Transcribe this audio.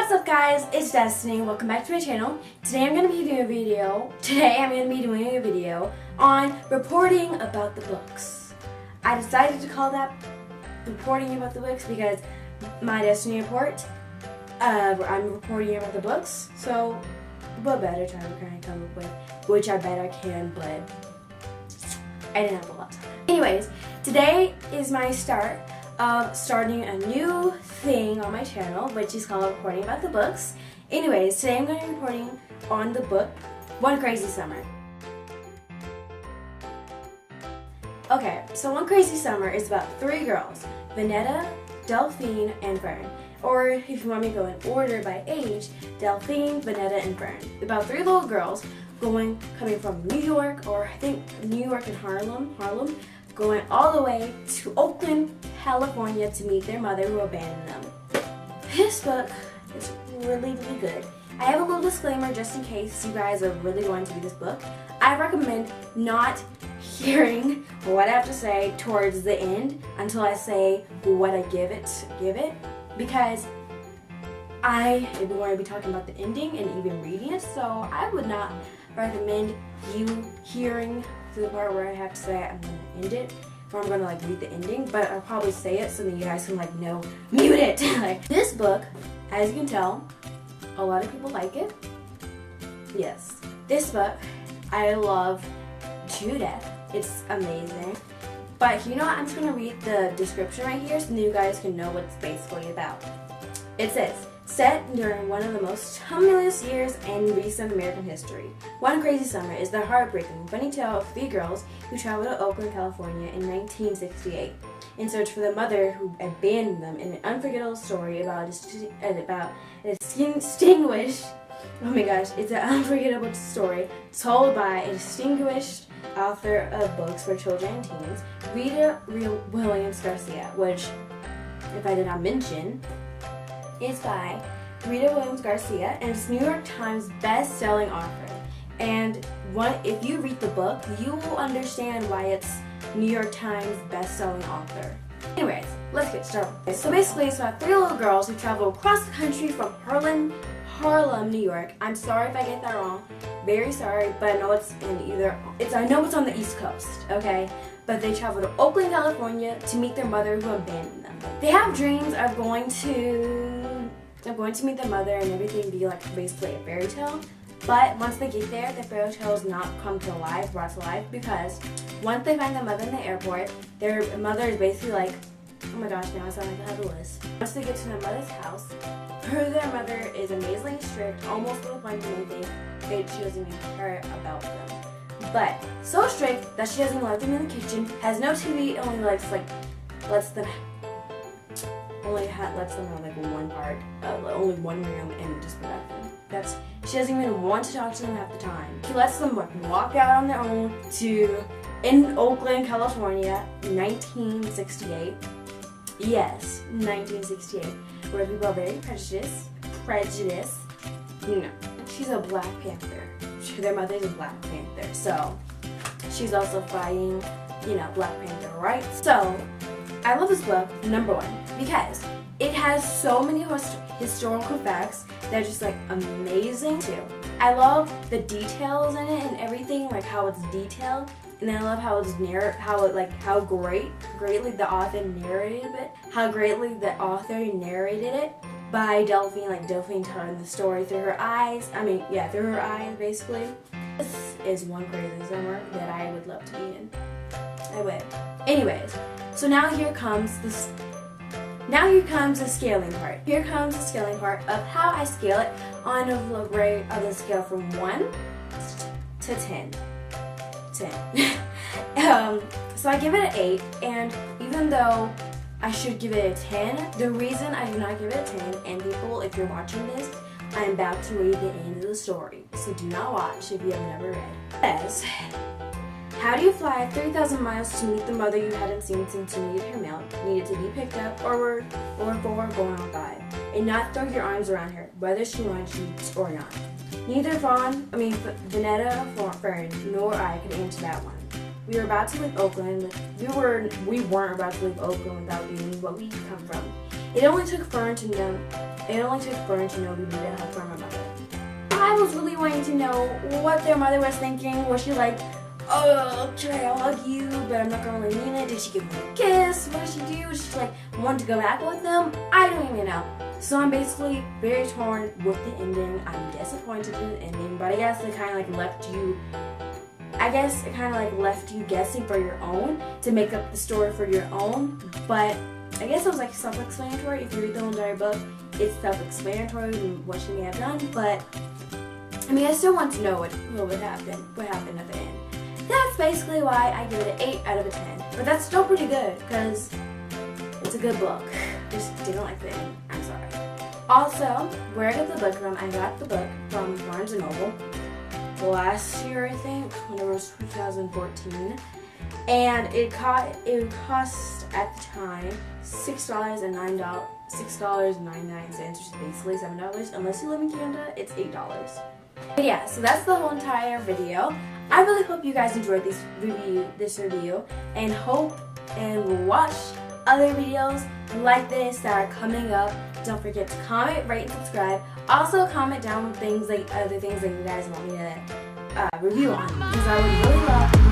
What's up guys, it's Destiny. Welcome back to my channel. Today I'm going to be doing a video on reporting about the books. I decided to call that reporting about the books because my Destiny report, I'm reporting about the books, so what better time can I come up with, which I bet I can, but I didn't have a lot of time. Anyways, today is my start of starting a new thing on my channel, which is called reporting about the books. Anyways, today I'm going to be reporting on the book One Crazy Summer. Okay, so One Crazy Summer is about three girls, Vanetta, Delphine, and Fern. Or if you want me to go in order by age, Delphine, Vanetta, and Fern. About three little girls coming from New York, or I think New York and Harlem, going all the way to Oakland, California to meet their mother who abandoned them. This book is really good. I have a little disclaimer just in case you guys are really going to read this book. I recommend not hearing what I have to say towards the end until I say what I give it, because I am going to be talking about the ending and even reading it, so I would not recommend you hearing to the part where I have to say I'm going to end it, or I'm going to read the ending, but I'll probably say it so that you guys can no, mute it. This book, as you can tell, a lot of people like it. Yes. This book, I love to death. It's amazing. But you know what, I'm just going to read the description right here so that you guys can know what it's basically about. It says, set during one of the most tumultuous years in recent American history, One Crazy Summer is the heartbreaking, funny tale of three girls who traveled to Oakland, California in 1968 in search for the mother who abandoned them, in an unforgettable story about it's an unforgettable story told by a distinguished author of books for children and teens, Williams-Garcia, which, if I did not mention, is by Williams-Garcia, and it's New York Times best-selling author. And if you read the book, you will understand why it's New York Times best-selling author. Anyways, let's get started. So basically, it's about three little girls who travel across the country from Harlem, New York. I'm sorry if I get that wrong. Very sorry, but I know it's I know it's on the East Coast, okay? But they travel to Oakland, California to meet their mother who abandoned them. They have dreams of going to meet their mother and everything be basically a fairy tale. But once they get there, the fairy tale is not brought to life, because once they find their mother in the airport, their mother is basically oh my gosh, now I sound like I have a list. Once they get to their mother's house, their mother is amazingly strict, almost to the point that she doesn't even care about them. But so strict that she doesn't let them in the kitchen, has no TV, only lets them have one part, only one room, and just the bathroom. She doesn't even want to talk to them half the time. She lets them walk out on their own in Oakland, California, 1968. Yes, 1968, where people are very prejudiced. You know, she's a Black Panther. Their mother's a Black Panther, so she's also fighting, Black Panther rights. So, I love this book, number one, because it has so many historical facts that are just amazing too. I love the details in it and everything, how it's detailed, and then I love how it's how greatly the author narrated it by Delphine, Delphine telling the story through her eyes. Through her eyes basically. This is One Crazy Summer that I would love to be in. I would. Anyways, so now here comes the scaling part. Here comes the scaling part of how I scale it on a scale from 1 to 10. 10. So I give it an 8, and even though I should give it a 10, the reason I do not give it a 10, and people, if you're watching this, I'm about to read the end of the story, so do not watch if you have never read. It says, how do you fly 3,000 miles to meet the mother you hadn't seen since you needed her milk, needed to be picked up, or for going on by, and not throw your arms around her, whether she wants you or not? Neither Vanetta, Fern, nor I could answer that one. We were about to leave Oakland. We weren't about to leave Oakland without leaving what we come from. It only took Fern to know. It only took Fern to know we needed help from her mother. I was really wanting to know what their mother was thinking. Was she like, oh, should I hug you, but I'm not gonna really mean it? Did she give me a kiss? What did she do? Did she like want to go back with them? I don't even know. So I'm basically very torn with the ending. I'm disappointed in the ending, but I guess it kind of like left you. I guess it kind of like left you guessing for your own to make up the story for your own. But I guess it was like self-explanatory. If you read the whole entire book, it's self-explanatory and what she may have done. But I mean, I still want to know what happened. What happened at the end. That's basically why I give it an 8 out of a 10. But that's still pretty good because it's a good book. Just didn't like the end. I'm sorry. Also, where I got the book from, I got the book from Barnes & Noble last year, I think, when it was 2014. And it cost at the time $6.99, which is basically $7. Unless you live in Canada, it's $8. But yeah, so that's the whole entire video. I really hope you guys enjoyed this review and hope and will watch other videos like this that are coming up. Don't forget to comment, rate, and subscribe. Also comment down things like other things that you guys want me to review on, because I would really love